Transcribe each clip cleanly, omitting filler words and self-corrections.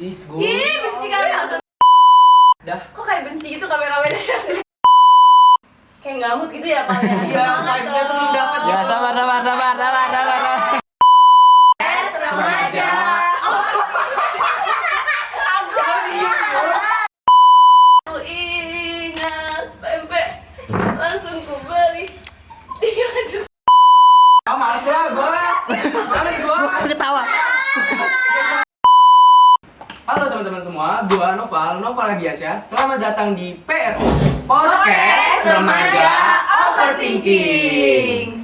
Is gue. Ih, benci kali aku. Dah. Kok kayak benci gitu kameramennya? Kayak ngamut gitu ya, Pak. Iya, vibes-nya tuh belum dapet. Ya sabar. Remaja. Aku ingat pempek langsung ku beli. Males lah gua. Ketawa. Halo teman-teman semua, gua Noval Radiansyah. Selamat datang di PRO Podcast Remaja Overthinking.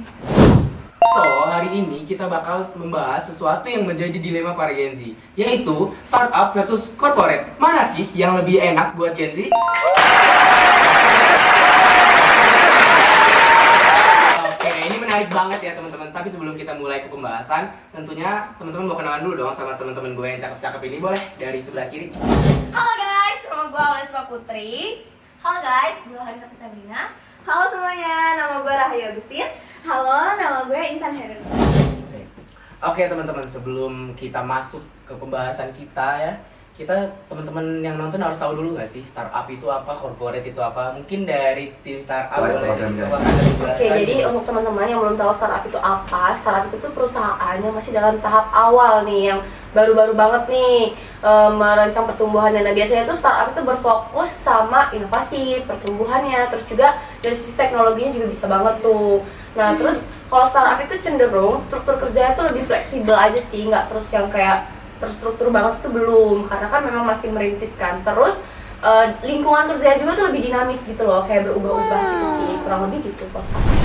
So, hari ini kita bakal membahas sesuatu yang menjadi dilema para Gen Z, yaitu startup versus corporate. Mana sih yang lebih enak buat Gen Z? Oke, ini menarik banget ya teman-teman. Tapi sebelum kita mulai ke pembahasan, tentunya teman-teman mau kenalan dulu dong sama teman-teman gue yang cakep-cakep ini. Boleh dari sebelah kiri. Halo guys, nama gue Aulia Putri. Halo guys, gue Harita Sabrina. Halo semuanya, nama gue Rahayu Agustin. Halo, nama gue Intan Herun. Oke teman-teman, sebelum kita masuk ke pembahasan kita ya, kita teman-teman yang nonton harus tahu dulu nggak sih startup itu apa, corporate itu apa? Mungkin dari tim startup boleh. Oke, jadi untuk teman-teman yang belum tahu startup itu apa, startup itu tuh perusahaan yang masih dalam tahap awal nih, yang baru-baru banget nih merancang pertumbuhannya. Nah biasanya tuh startup itu berfokus sama inovasi, pertumbuhannya, terus juga dari sisi teknologinya juga bisa banget tuh. Nah terus kalau startup itu cenderung struktur kerjanya tuh lebih fleksibel aja sih, nggak terus yang kayak terstruktur banget itu belum, karena kan memang masih merintis kan. Terus lingkungan kerjanya juga tuh lebih dinamis gitu loh, kayak berubah-ubah gitu sih, kurang lebih gitu kalau startup.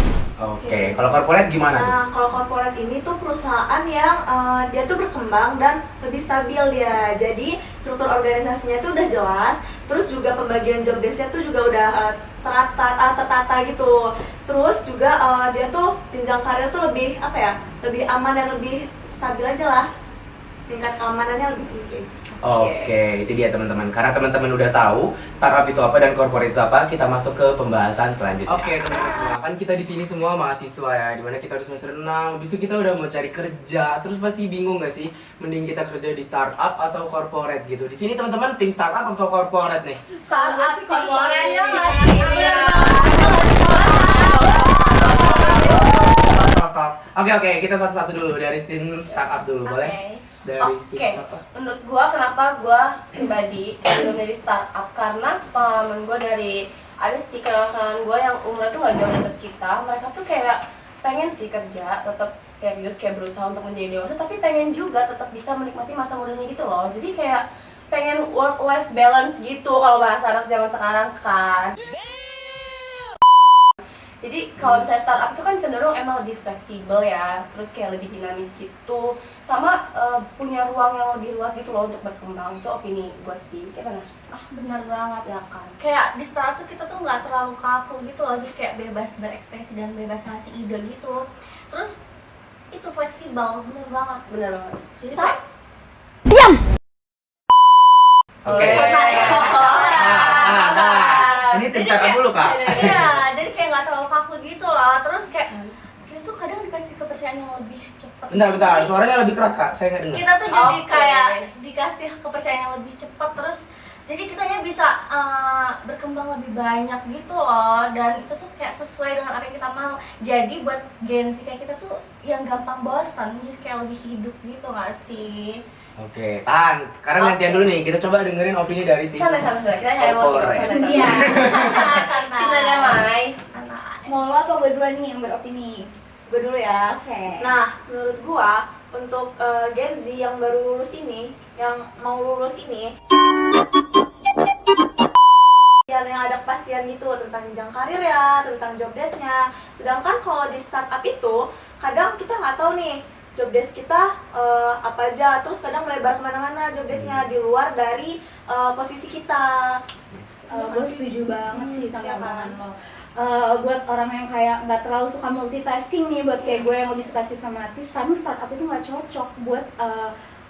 Oke, kalau corporate gimana tuh? Nah, kalau corporate ini tuh perusahaan yang dia tuh berkembang dan lebih stabil ya. Jadi struktur organisasinya tuh udah jelas, terus juga pembagian job desk-nya tuh juga udah tertata gitu. Terus juga dia tuh jenjang karir tuh lebih apa ya? Lebih aman dan lebih stabil aja lah. Tingkat keamanannya lebih tinggi. Oke, itu dia teman-teman. Karena teman-teman udah tahu startup itu apa dan corporate itu apa, kita masuk ke pembahasan selanjutnya. Oke, teman-teman semua, kan kita di sini semua mahasiswa ya, dimana kita udah semester 6, habis itu kita udah mau cari kerja, terus pasti bingung gak sih, mending kita kerja di startup atau corporate gitu. Di sini teman-teman tim startup atau corporate nih? Startup corporate ya Oke, kita satu-satu dulu dari tim startup dulu, boleh? Dari tim startup. Menurut gua kenapa gua pribadi udah dari startup, karena pengalaman gua dari ada sih kenalan gua yang umurnya tuh gak jauh di atas kita. Mereka tuh kayak pengen sih kerja, tetap serius kayak berusaha untuk menjadi dewasa, tapi pengen juga tetap bisa menikmati masa mudanya gitu loh. Jadi kayak pengen work life balance gitu kalau bahasa anak zaman sekarang kan. Jadi kalau misalnya startup itu kan cenderung emang lebih fleksibel ya, terus kayak lebih dinamis gitu, sama punya ruang yang lebih luas gitu loh untuk berkembang. Itu opini gue sih, kayak mana? Benar banget. Ya kan? Kayak di startup tuh kita tuh nggak terlalu kaku gitu loh, jadi kayak bebas berekspresi dan bebas ngasih ide gitu. Terus itu fleksibel, bener banget. Bener banget. Jadi kayak Oke. Ini tim startup dulu kak. iya, jadi kayak nggak terlalu kaku gitu loh. Terus kayak kita tuh kadang dikasih kepercayaan yang lebih cepat. Bentar, suaranya lebih keras kak, saya nggak dengar. Kita tuh jadi Oke. kayak dikasih kepercayaan yang lebih cepat, terus jadi kitanya bisa berkembang lebih banyak gitu loh, dan itu tuh kayak sesuai dengan apa yang kita mau. Jadi buat Gen Z kayak kita tuh yang gampang bosan, jadi kayak lebih hidup gitu nggak sih? Oke, tahan. Sekarang gantian dulu nih, kita coba dengerin opini dari tim. Santai, kita nggak emosi. Corporate. Iya. Cinta damai. Mau lo apa gue duluan nih yang beropini? Gue dulu ya. Oke. Nah, menurut gua untuk Gen Z yang baru lulus ini, yang mau lulus ini, yang ada kepastian gitu tentang jenjang karir ya, tentang job desk-nya. Sedangkan kalau di startup itu, kadang kita nggak tahu nih job desk kita apa aja, terus kadang melebar kemana-mana job desk-nya di luar dari posisi kita. Gue setuju banget sih sama Iya, omongan lo. Buat orang yang kayak nggak terlalu suka multitasking nih, buat kayak gue yang lebih suka sistematis, kadang startup itu nggak cocok buat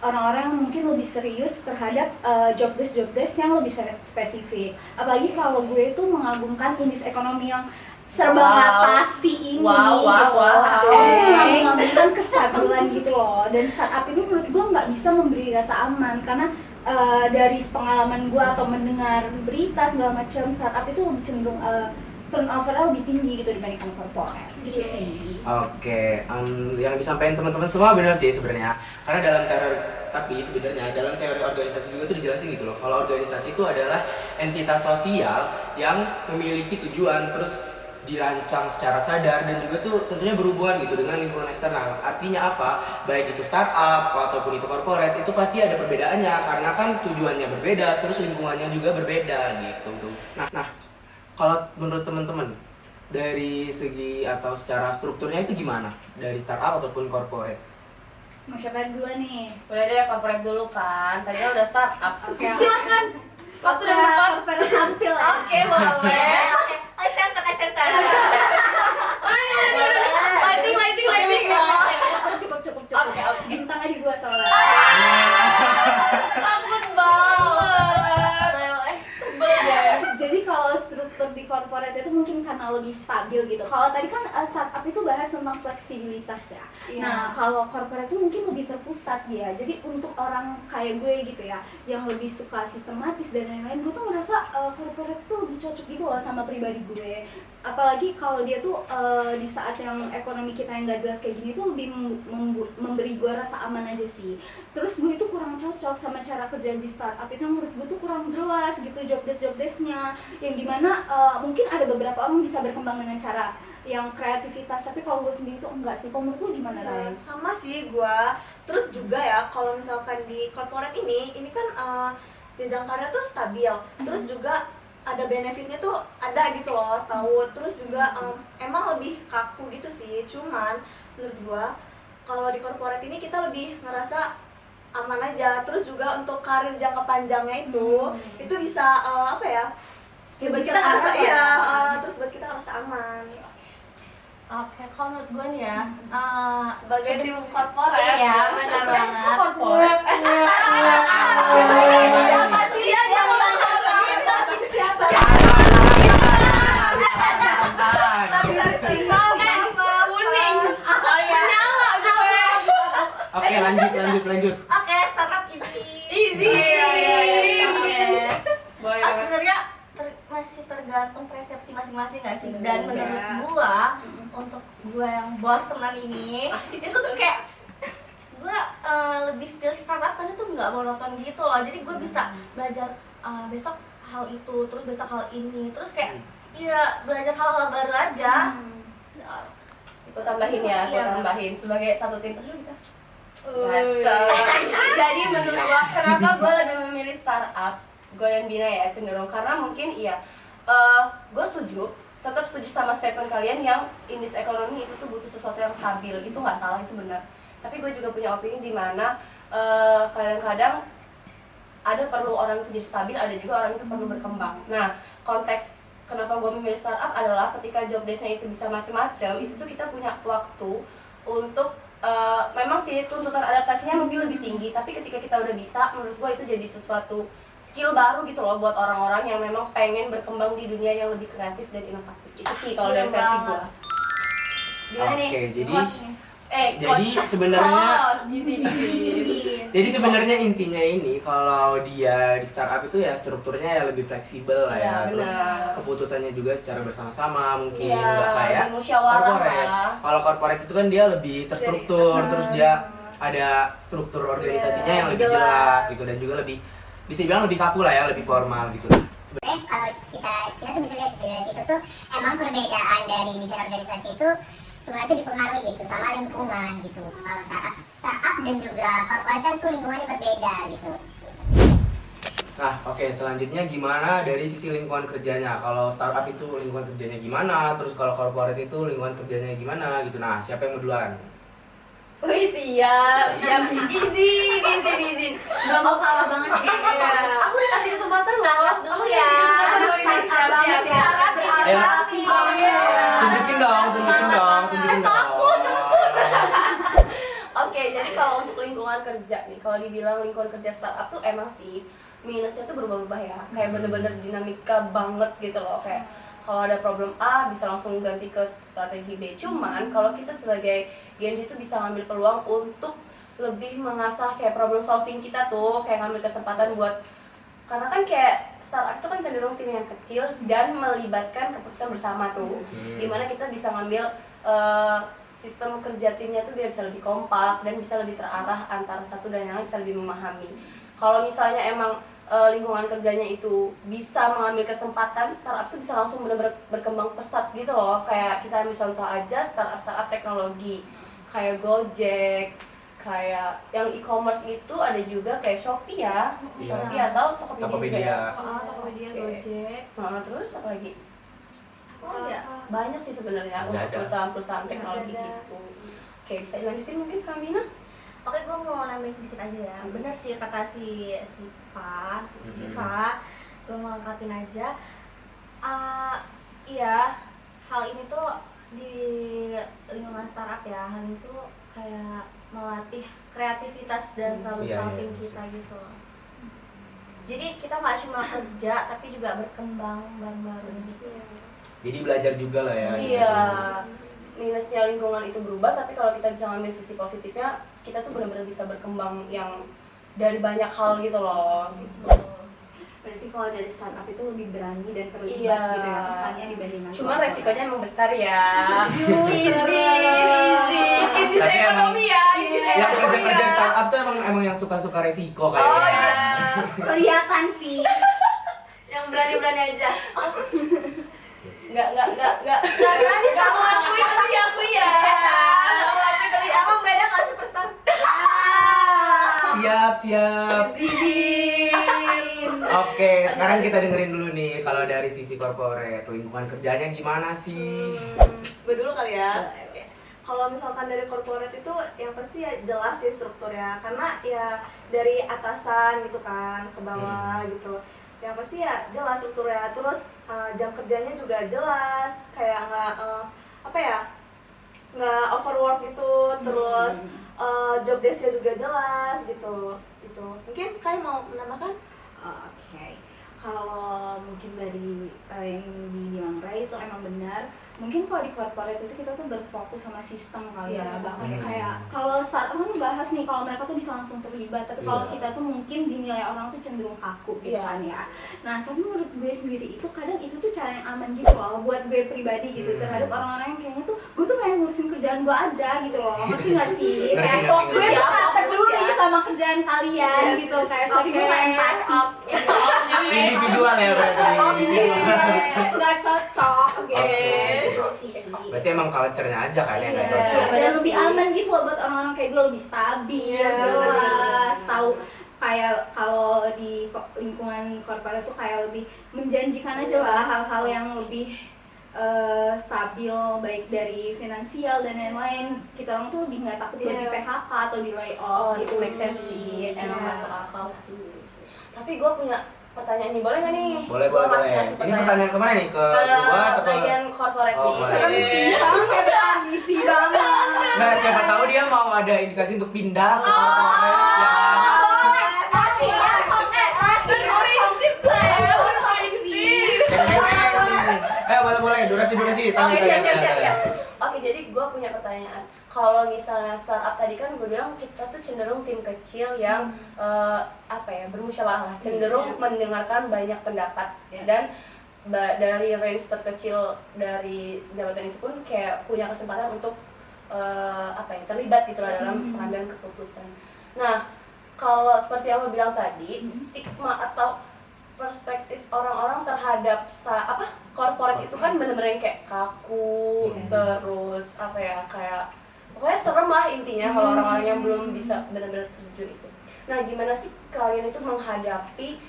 orang-orang yang mungkin lebih serius terhadap job desk yang lebih spesifik. Apalagi kalau gue itu mengagumkan indeks ekonomi yang serba nggak pasti ini, Wow. mengagumkan kestabilan gitu loh. Dan startup ini menurut gue nggak bisa memberi rasa aman karena dari pengalaman gue atau mendengar berita segala macam, startup itu lebih cenderung turnover lebih tinggi gitu dibandingkan corporate gitu sih. Oke, yang disampaikan teman-teman semua benar sih sebenarnya. Karena dalam sebenarnya dalam teori organisasi juga tuh dijelasin gitu loh. Kalau organisasi itu adalah entitas sosial yang memiliki tujuan terus dirancang secara sadar dan juga tuh tentunya berhubungan gitu dengan lingkungan eksternal. Artinya apa? Baik itu startup ataupun itu corporate itu pasti ada perbedaannya karena kan tujuannya berbeda, terus lingkungannya juga berbeda gitu. Nah, kalau menurut teman-teman dari segi atau secara strukturnya itu gimana? Dari startup ataupun corporate? Mau siapa yang duluan nih? Udah deh, corporate dulu kan. Tadi udah startup. Oke. Silahkan. Waktu dan tempat. Corporate tampil ya. Oke, boleh. Center. Lighting. Cukup. Oke. Bintangnya di gua soalnya. Takut banget. Sebel deh. Jadi kalau struktur di corporate itu mungkin karena lebih stabil gitu. Kalau tadi kan startup itu bahas tentang fleksibilitas ya. Iya. Nah, kalau corporate itu mungkin lebih terpusat dia. Jadi untuk orang kayak gue gitu ya, yang lebih suka sistematis dan lain-lain, gue tuh ngerasa corporate itu lebih cocok gitu loh sama pribadi gue. Apalagi kalau dia tuh di saat yang ekonomi kita yang gak jelas kayak gini tuh lebih memberi gue rasa aman aja sih. Terus gue itu kurang cocok sama cara kerja di startup itu, menurut gue tuh kurang jelas gitu job desk-nya, yang dimana mungkin ada beberapa orang bisa berkembang dengan cara yang kreativitas, tapi kalau gue sendiri tuh enggak sih. Kalau menurut lu gimana, Ray? Sama sih gua. Terus juga ya kalau misalkan di corporate ini kan jenjang karir tuh stabil. Terus juga ada benefitnya tuh ada gitu loh, tahu. Terus juga emang lebih kaku gitu sih. Cuman menurut gua kalau di corporate ini kita lebih ngerasa aman aja. Terus juga untuk karir jangka panjangnya itu bisa apa ya? Kayak Buat kita berarti ngerasa arah iya, ya. terus buat kita ngerasa aman. Oke, kalau menurut gue nih ya, Sebagai tim corporate. iya benar banget. Corporate. Siapa sih? Iya, dia mau siapa? Kuning. Menyala gue. Oke, lanjut. Oke, startup easy. Boleh. Sebenarnya masih tergantung persepsi masing-masing nggak sih? Dan menurut gua, untuk gua yang bos teman ini, itu tuh kayak gua lebih pilih startup karena tuh nggak monoton gitu loh. Jadi gua bisa belajar besok hal itu, terus besok hal ini, terus kayak ya belajar hal-hal baru aja. Aku tambahin ya, aku Iya. tambahin sebagai satu tim terus kita. Jadi menurut gua kenapa gua lebih memilih startup? Gue dan Bina ya cenderung karena mungkin gue tetap setuju sama statement kalian yang in this economy itu tuh butuh sesuatu yang stabil. Itu nggak salah, itu benar. Tapi gue juga punya opini di mana kadang-kadang ada perlu orang itu jadi stabil, ada juga orang itu perlu berkembang. Nah, konteks kenapa gue memilih startup adalah ketika job desk-nya itu bisa macam-macam, itu tuh kita punya waktu untuk memang sih tuntutan adaptasinya mungkin lebih tinggi, tapi ketika kita udah bisa, menurut gue itu jadi sesuatu skill baru gitu loh buat orang-orang yang memang pengen berkembang di dunia yang lebih kreatif dan inovatif. Itu sih kalau dari versi gue. Gimana nih? Oke, jadi Coach nih? Jadi sebenarnya intinya ini kalau dia di startup itu ya strukturnya ya lebih fleksibel lah ya. Iya, Terus benar. keputusannya juga secara bersama-sama mungkin Iya, nggak kayak bermusyawarah corporate. lah. Kalau corporate itu kan dia lebih terstruktur, terus dia ada struktur organisasinya yang lebih jelas gitu dan juga lebih bisa bilang lebih kaku lah ya, lebih formal gitu. Sebenarnya kalau kita tuh bisa lihat gitu dari situ tuh emang perbedaan dari desain organisasi itu sebenarnya itu dipengaruhi gitu sama lingkungan gitu. Kalau startup dan juga corporate kan tuh lingkungannya berbeda gitu. Nah, oke, selanjutnya gimana dari sisi lingkungan kerjanya? Kalau startup itu lingkungan kerjanya gimana? Terus kalau corporate itu lingkungan kerjanya gimana gitu. Nah, siapa yang mau duluan? Wih, siap. Easy. Gak mau kalah banget kayaknya. Aku dikasih kesempatan nggak? Dulu ya. Ayo. Iya. Tunjukin dong. Oke, jadi kalau untuk lingkungan kerja nih, kalau dibilang lingkungan kerja startup tuh emang sih minusnya tuh berubah-ubah ya. Kayak bener-bener dinamika banget gitu loh. Kayak kalau ada problem A bisa langsung ganti ke strategi B. Cuman kalau kita sebagai Gen Z itu bisa ngambil peluang untuk lebih mengasah kayak problem solving kita tuh, kayak ngambil kesempatan buat, karena kan kayak startup itu kan cenderung tim yang kecil dan melibatkan keputusan bersama tuh, dimana kita bisa ngambil sistem kerja timnya tuh biar bisa lebih kompak dan bisa lebih terarah antara satu dan yang lain, bisa lebih memahami. Kalau misalnya emang lingkungan kerjanya itu bisa mengambil kesempatan, startup itu bisa langsung benar-benar berkembang pesat gitu loh. Kayak kita ambil contoh aja startup teknologi kayak Gojek, kayak yang e-commerce itu ada juga kayak Shopee ya, Shopee atau Tokopedia. Tokopedia, Gojek. Terus apa lagi? Oh ya, Banyak sih sebenarnya untuk perusahaan-perusahaan teknologi gitu. Oke, bisa dilanjutin mungkin Samina? Oke, gue mau nambahin sedikit aja ya. Bener sih kata si Siva, gue mau angkatin aja. Iya, hal ini tuh di lingkungan startup ya, hal itu kayak melatih kreativitas dan problem solving kita gitu. Jadi kita nggak cuma kerja, tapi juga berkembang bareng-bareng gitu. Jadi belajar juga lah ya. Iya. Minusnya lingkungan itu berubah, tapi kalau kita bisa ngambil sisi positifnya, kita tuh benar-benar bisa berkembang yang dari banyak hal gitu loh. Gitu. Berarti kalau dari startup itu lebih berani dan terlibat Iya. gitu ya pesannya dibandingkan. Cuma resikonya emang besar ya. Easy. Ini Tapi ekonomi ya. Yang kerja-kerja startup tuh emang yang suka-suka resiko kayaknya. Oh iya. Kelihatan sih. Yang berani-berani aja. Nggak mengakui tapi aku ya. Emang beda kalau superstar? Siap. Oke, sekarang kita dengerin dulu nih kalau dari sisi corporate, lingkungan kerjanya gimana sih? Gue dulu kali ya. Kalau misalkan dari corporate itu yang pasti ya jelas sih strukturnya, karena ya dari atasan gitu kan ke bawah gitu. Yang pasti ya jelas strukturnya, terus jam kerjanya juga jelas, kayak nggak overwork gitu, terus job desk-nya juga jelas gitu. Mungkin kalian mau menambahkan? Oke. Kalau mungkin dari yang dibilang Ray itu emang benar. Mungkin kalau di corporate itu kita tuh berfokus sama sistem kali ya. Bahkan kayak kalau startup kan bahas nih kalau mereka tuh bisa langsung terlibat, tapi kalau kita tuh mungkin dinilai orang tuh cenderung kaku gitu kan ya. Nah, tapi menurut gue sendiri itu kadang itu tuh cara yang aman gitu loh buat gue pribadi gitu terhadap orang-orang yang kayaknya tuh gue tuh pengen ngurusin kerjaan gue aja gitu loh. Ngerti gak sih? Kayak fokus ngerti. ya, gak peduli sama kerjaan kalian gitu. Kayak sorry gue main startup. Individual ya berarti. Gak cocok gitu. Berarti emang culture-nya aja kan yang nggak cocok. Dan lebih aman gitu loh buat orang-orang kayak gue, lebih stabil, jelas, tahu kayak kalau di lingkungan korporat tuh kayak lebih menjanjikan aja lah hal-hal yang lebih stabil, baik dari finansial dan lain-lain. Kita orang tuh lebih nggak takut buat di PHK atau di layoff gitu. Make sense sih, emang masuk akal sih. Tapi gue punya pertanyaan nih, boleh nggak nih? Boleh. Ngasih Ini pertanyaan kemana nih? Ke gua atau ke bagian corporate Oh, nih? boleh. Serem sih, soalnya kayak berambisi banget. Nggak, siapa tahu dia mau ada indikasi untuk pindah ke corporate ya. Boleh. Durasi. Oke, siap. Oke, jadi gue punya pertanyaan. Kalau misalnya startup tadi kan gue bilang kita tuh cenderung tim kecil yang bermusyawarah lah, cenderung mendengarkan banyak pendapat dan dari range terkecil dari jabatan itu pun kayak punya kesempatan untuk terlibat gitu lah dalam pengambilan keputusan. Nah, kalau seperti yang lo bilang tadi, stigma atau perspektif orang-orang terhadap corporate itu kan bener-bener yang kayak kaku, terus kayak pokoknya serem lah intinya kalau orang-orang yang belum bisa benar-benar terjun itu. Nah, gimana sih kalian itu menghadapi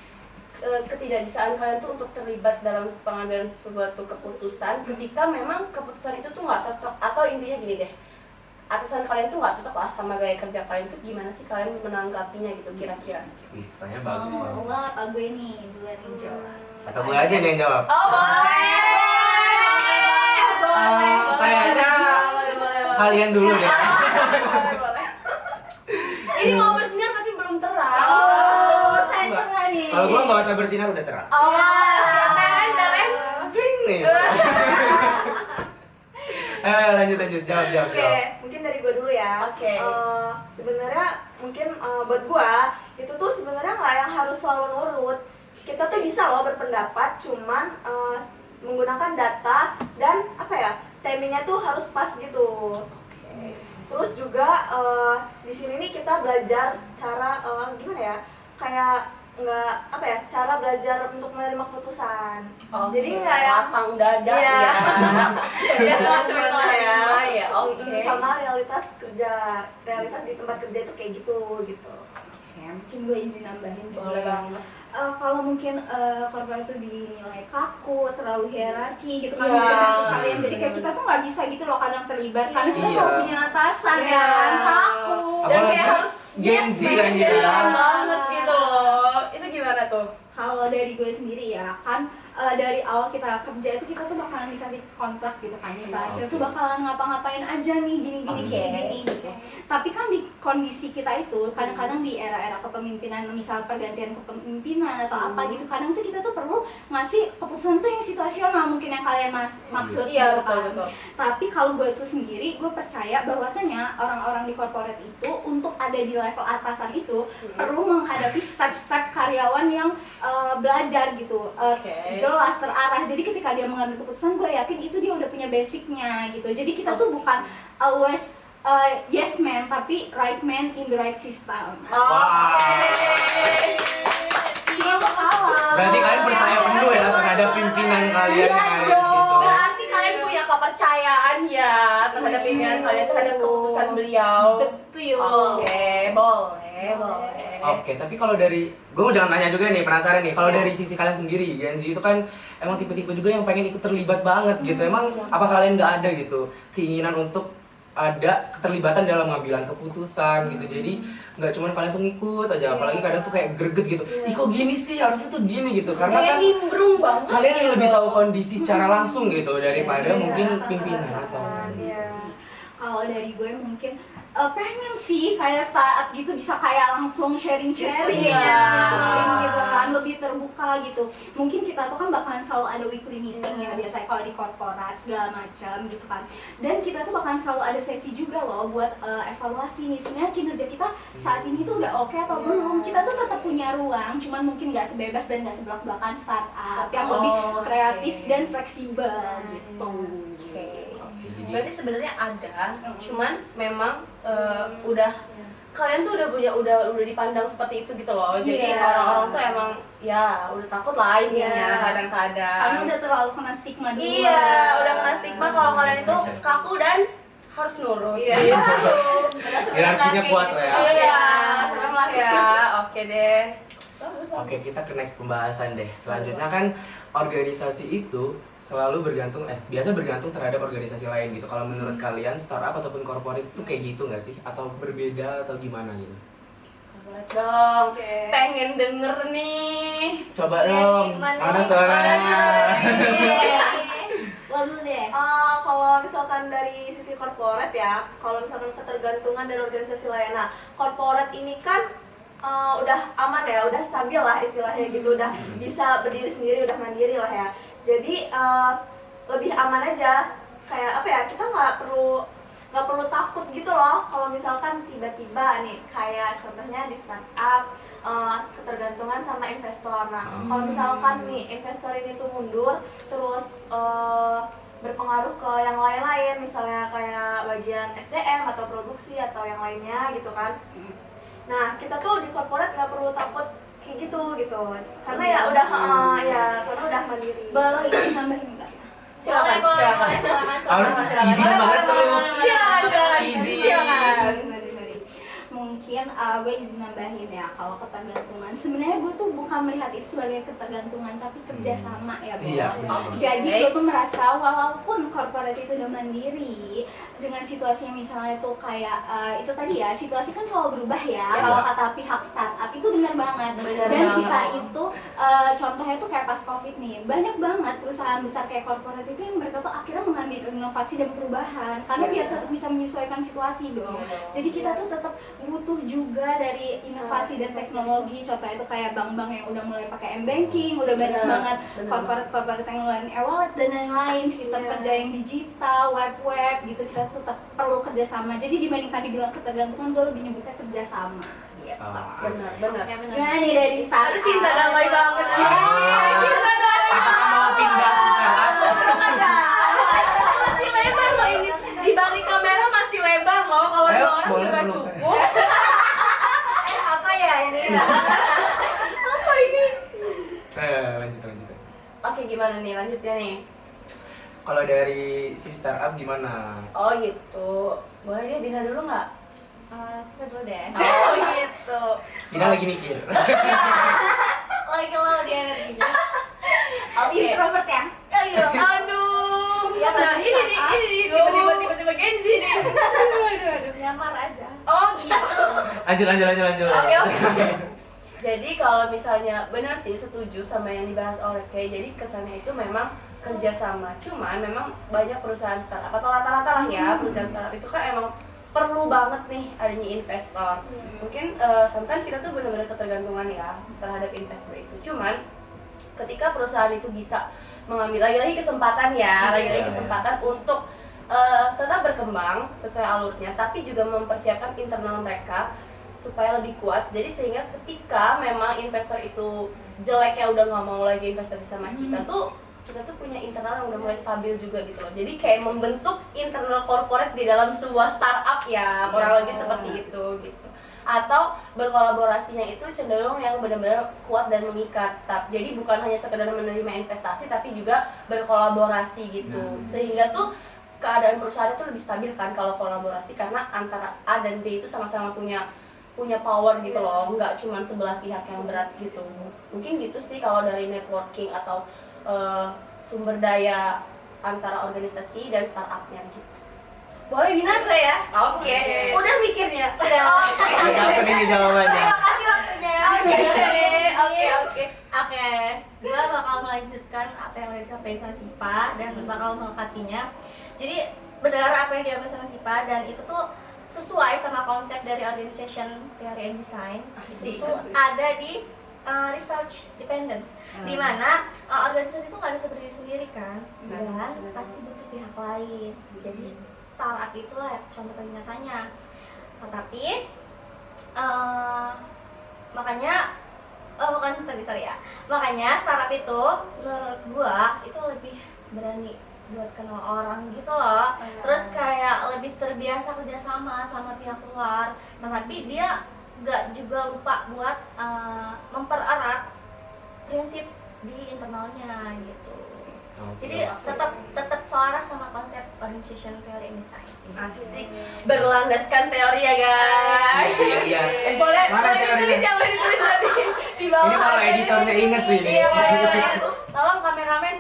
ketidakbisaan kalian tuh untuk terlibat dalam pengambilan suatu keputusan ketika memang keputusan itu tuh nggak cocok, atau intinya gini deh, atasan kalian tuh nggak cocok lah sama gaya kerja kalian tuh, gimana sih kalian menanggapinya gitu kira-kira? Tanya bagus banget. Allah apa gue nih duluan yang jawab? Atau gue aja nih yang jawab. Oh, boleh. Kayaknya kalian dulu deh. Boleh. Ini mau bersinar tapi belum terang. Saya tengah nih. Kalau gue nggak usah bersinar udah terang. Keren. Cing nih. Lanjut jawab. Oke, mungkin dari gue dulu ya. Oke. Sebenarnya mungkin buat gue itu tuh sebenarnya nggak yang harus selalu nurut. Kita tuh bisa loh berpendapat, cuman menggunakan data dan apa ya, timingnya tuh harus pas gitu. Terus juga di sini nih kita belajar cara gimana ya, kayak nggak apa ya, cara belajar untuk menerima keputusan. Jadi nggak yang lapang dada Iya. ya. semacam itulah ya. Ya, oke. Sama realitas kerja, realitas di tempat kerja itu kayak gitu. Ya, mungkin gue izin nambahin juga. Boleh banget. Kalau mungkin korporat itu dinilai kaku, terlalu hierarki gitu kan, Iya. mungkin maksud kalian, jadi kayak kita tuh nggak bisa gitu loh kadang terlibat karena kita Iya. selalu punya atasan Iya. ya kan, takut. Dan Apalagi kayak harus Gen Z man, kan gitu ya. banget gitu loh. Itu gimana tuh? Kalau dari gue sendiri ya kan, dari awal kita kerja itu kita tuh bakalan dikasih kontrak gitu kan, misalnya kita tuh Oke. bakalan ngapa-ngapain aja nih gini-gini Oke. gini gitu. Tapi kan di kondisi kita itu kadang-kadang di era-era kepemimpinan, misal pergantian kepemimpinan atau apa gitu, kadang tuh kita tuh perlu ngasih keputusan tuh yang situasional mungkin yang kalian maksud Iya, gitu betul kan. betul. Tapi kalau gue tuh sendiri, gue percaya bahwasanya orang-orang di corporate itu untuk ada di level atasan itu perlu menghadapi step-step karyawan yang belajar gitu, Oke. jelas terarah. Jadi ketika dia mengambil keputusan, gue yakin itu dia udah punya basicnya gitu. Jadi kita tuh bukan always yes man, tapi right man in the right system. Dia kalah. Berarti kalian percaya penuh ya terhadap pimpinan kalian Iya yang ada di dong. situ. Berarti kalian punya kepercayaan ya terhadap pimpinan kalian, terhadap keputusan beliau. Betul. Oke, boleh. Oke, tapi kalau dari gue mau jangan nanya juga nih, penasaran nih. Kalau dari sisi kalian sendiri, Gen Z itu kan emang tipe-tipe juga yang pengen ikut terlibat banget gitu. Emang apa kalian nggak ada gitu keinginan untuk ada keterlibatan dalam pengambilan keputusan gitu? Jadi nggak cuman kalian tuh ngikut aja, apalagi kadang tuh kayak greget gitu. Ih kok gini sih, harusnya tuh gini gitu. Karena Kayak kan nimbrung banget. kalian yang gitu. lebih tahu kondisi secara langsung gitu daripada mungkin pimpinan atau Kalau dari gue mungkin pengen sih kayak startup gitu, bisa kayak langsung sharing-sharing gitu kan, lebih terbuka gitu. Mungkin kita tuh kan bakalan selalu ada weekly meeting ya biasanya kalau di korporat segala macam gitu kan. Dan kita tuh bakalan selalu ada sesi juga loh buat evaluasi nih sebenarnya kinerja kita saat ini tuh udah oke atau belum. Kita tuh tetap punya ruang, cuman mungkin nggak sebebas dan nggak sebelak-belakan startup yang lebih kreatif dan fleksibel gitu. Berarti sebenarnya ada, cuman memang udah kalian tuh udah dipandang seperti itu gitu loh. Jadi Iya. orang-orang tuh emang ya udah takut lah intinya Iya. kadang-kadang. Karena udah terlalu kena stigma dulu. Iya, udah kena stigma kalau kalian itu kaku dan harus nurut. Iya. hierarkinya kuat lah ya. Iya, serem lah ya. Oke deh. Oke, kita ke next pembahasan deh. Selanjutnya kan organisasi itu selalu bergantung, biasa bergantung terhadap organisasi lain gitu. Kalau menurut kalian startup ataupun corporate itu kayak gitu nggak sih? Atau berbeda atau gimana gitu? Dong, Oke. pengen denger nih. Coba dong, mana suaranya? Lalu deh. Kalau misalkan dari sisi korporat ya, kalau misalkan ketergantungan dari organisasi lain, nah korporat ini kan udah aman ya, udah stabil lah istilahnya gitu, udah bisa berdiri sendiri, udah mandiri lah ya. Jadi lebih aman aja, kayak apa ya, kita nggak perlu takut gitu loh kalau misalkan tiba-tiba nih kayak contohnya di startup ketergantungan sama investor. Nah kalau misalkan nih investor ini tuh mundur terus berpengaruh ke yang lain-lain, misalnya kayak bagian SDM atau produksi atau yang lainnya gitu kan. Nah kita tuh di korporat nggak perlu takut kayak gitu karena ya udah karena udah mandiri. Boleh nambahin nggak? Silakan. Harus easy banget tuh. Silakan. Easy. Silakan. Mungkin gue izin nambahin ya, kalau ketergantungan sebenarnya gue tuh bukan melihat itu sebagai ketergantungan tapi kerjasama ya Bo. Iya. Jadi gue tuh merasa walaupun korporat itu udah mandiri dengan situasi yang misalnya tuh kayak itu tadi ya, situasi kan selalu berubah ya. Iya. Kalau kata pihak startup itu benar banget. Benar Dan banget. kita itu contohnya tuh kayak pas COVID nih, banyak banget perusahaan besar kayak corporate itu yang mereka tuh akhirnya mengambil inovasi dan perubahan karena dia tetap bisa menyesuaikan situasi dong. Jadi kita tuh tetap butuh juga dari inovasi dan teknologi. Contohnya itu kayak bank-bank yang udah mulai pakai m-banking, udah banyak banget corporate yang ngeluarin e-wallet dan lain-lain, sistem kerja yang digital, web gitu. Kita tetap perlu kerjasama. Jadi dibandingkan dibilang ketergantungan, gue lebih nyebutnya kerjasama. Gitu. Benar. Gimana nih dari startup? Aduh, cinta damai banget. Cinta damai. Apakah mau pindah ke startup? Masih lebar loh ini. Di balik kamera masih lebar loh. Kalau Ayo, dua orang boleh juga peluk. cukup. Apa ya ini? Apa ini? Lanjut. Oke, gimana nih lanjutnya nih? Kalau dari si startup gimana? Oh gitu. Boleh dia Dina dulu nggak? Suka dulu deh. Oh gitu. Dina lagi mikir. Lagi lo dia energinya. Oke. Introvert ya? Ayo. Aduh. Ya, Nah, tadi ini nih, saat- ini nih tiba-tiba Gen Z nih. Aduh. Nyamar aja. Oh gitu. Lanjut. Oke. Jadi kalau misalnya benar sih setuju sama yang dibahas oleh Kay. Jadi kesannya itu memang kerjasama. Cuman memang banyak perusahaan startup atau rata-rata lah ya perusahaan startup itu kan emang perlu banget nih adanya investor. Mungkin sometimes kita tuh benar-benar ketergantungan ya terhadap investor itu. Cuman ketika perusahaan itu bisa mengambil lagi-lagi kesempatan ya, lagi-lagi kesempatan untuk tetap berkembang sesuai alurnya, tapi juga mempersiapkan internal mereka supaya lebih kuat. Jadi sehingga ketika memang investor itu jeleknya udah nggak mau lagi investasi sama kita tuh punya internal yang udah mulai stabil juga gitu loh. Jadi kayak membentuk internal corporate di dalam sebuah startup ya, kurang lebih seperti itu gitu. Atau berkolaborasinya itu cenderung yang benar-benar kuat dan mengikat. Jadi bukan hanya sekedar menerima investasi tapi juga berkolaborasi gitu. Sehingga tuh keadaan perusahaan itu lebih stabil kan kalau kolaborasi, karena antara A dan B itu sama-sama punya power gitu loh, nggak cuma sebelah pihak yang berat gitu. Mungkin gitu sih kalau dari networking atau sumber daya antara organisasi dan startupnya gitu. Boleh Bina ya? Oke. Udah mikirnya? Udah. Apa ini jawabannya? Terima kasih waktunya. Oke. Gua bakal melanjutkan apa yang udah disampaikan sama Sipa dan bakal melengkapinya. Jadi benar apa yang diambil sama Sipa dan itu tuh sesuai sama konsep dari Organization Theory and Design. Itu tuh ada di research dependence, di mana organisasi itu nggak bisa berdiri sendiri kan, dan pasti butuh pihak lain. Jadi startup itulah contoh paling nyatanya. Tetapi makanya makanya startup itu menurut gua itu lebih berani buat kenal orang gitu loh. Terus kayak lebih terbiasa kerjasama sama pihak luar. Nah, tapi dia nggak juga lupa buat mempererat prinsip di internalnya gitu. Jadi tetap selaras sama konsep Organization Theory and Design. Asik. Berlandaskan teori ya guys. Iya. Boleh Mana ditulis teorinya? ya, boleh ditulis tadi di bawah. Ini kalau editornya inget sih ini. Iya, boleh. Tolong kameramen.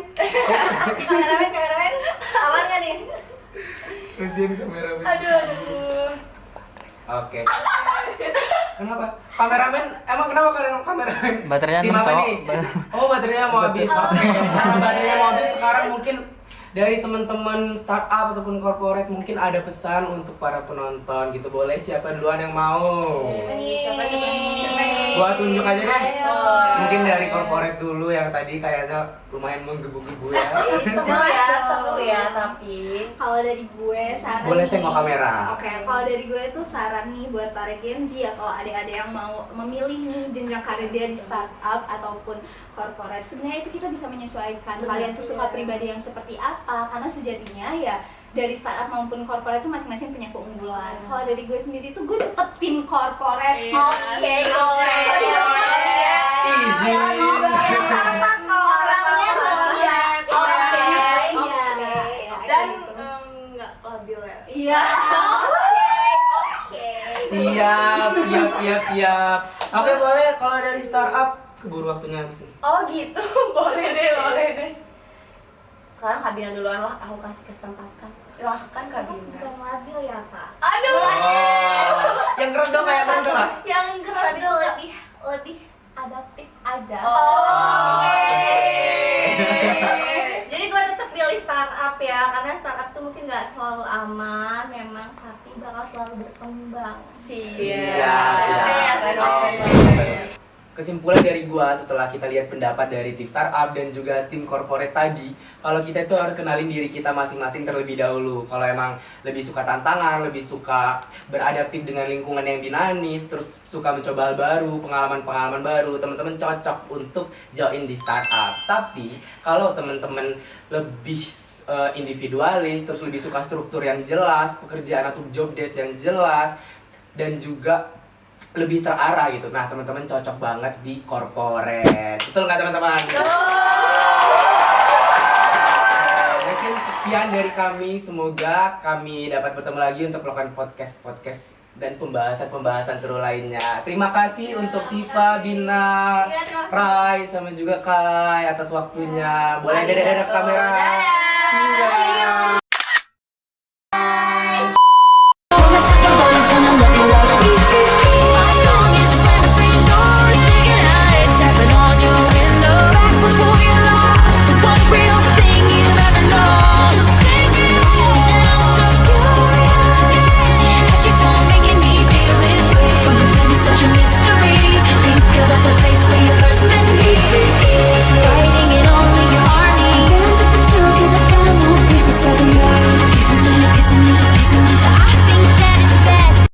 Kameramen, aman gak nih? Mesin kameramen. Aduh. Oke. Kenapa? Kameramen? Emang kenapa kameramen? Baterainya Tim 6 apa cowok. nih? Oh, baterainya mau habis. Oke. Karena baterainya mau habis sekarang mungkin dari teman-teman startup ataupun corporate mungkin ada pesan untuk para penonton gitu. Boleh siapa duluan yang mau? Siapa nih? Gua tunjuk aja deh. Ayo. Mungkin dari corporate dulu yang tadi kayaknya lumayan menggebu-gebu ya. Seru ya, tapi Kalau dari gue saran Boleh nih- tengok kamera. Oke, kalau dari gue tuh saran nih buat para Gen Z atau adik-adik yang mau memilih nih jenjang karir dia di startup ataupun corporate. Sebenarnya itu kita bisa menyesuaikan kalian tuh suka pribadi yang seperti apa, karena sejatinya ya dari startup maupun corporate itu masing-masing punya keunggulan. Kalau dari gue sendiri tuh gue tetap tim corporate sih. Oke, boleh. Easy. Orangnya semuanya. Dan nggak labil ya. Iya. Siap. Oke, boleh kalau dari startup keburu waktunya habis nih. Oh gitu, boleh deh. Sekarang Kabina duluan lah, aku kasih kesempatan. Silahkan Kabina. Bukan labil ya Pak. Aduh. Oh. Yang keras dong kayak keras dong. Yang keras Tapi dong. lebih lebih adaptif aja. Jadi gue tetap pilih startup ya, karena startup tuh mungkin nggak selalu aman memang, tapi bakal selalu berkembang. Kesimpulan dari gua setelah kita lihat pendapat dari tim startup dan juga tim corporate tadi, kalau kita itu harus kenalin diri kita masing-masing terlebih dahulu. Kalau emang lebih suka tantangan, lebih suka beradaptif dengan lingkungan yang dinamis, terus suka mencoba hal baru, pengalaman-pengalaman baru, teman-teman cocok untuk join di startup. Tapi kalau teman-teman lebih individualis, terus lebih suka struktur yang jelas, pekerjaan atau job desk yang jelas, dan juga lebih terarah gitu. Nah, teman-teman cocok banget di corporate. Betul nggak teman-teman? Mungkin sekian dari kami. Semoga kami dapat bertemu lagi untuk melakukan podcast dan pembahasan seru lainnya. Terima kasih untuk Siva, Bina, Rai, sama juga Kai atas waktunya. Boleh dadah kamera. See ya.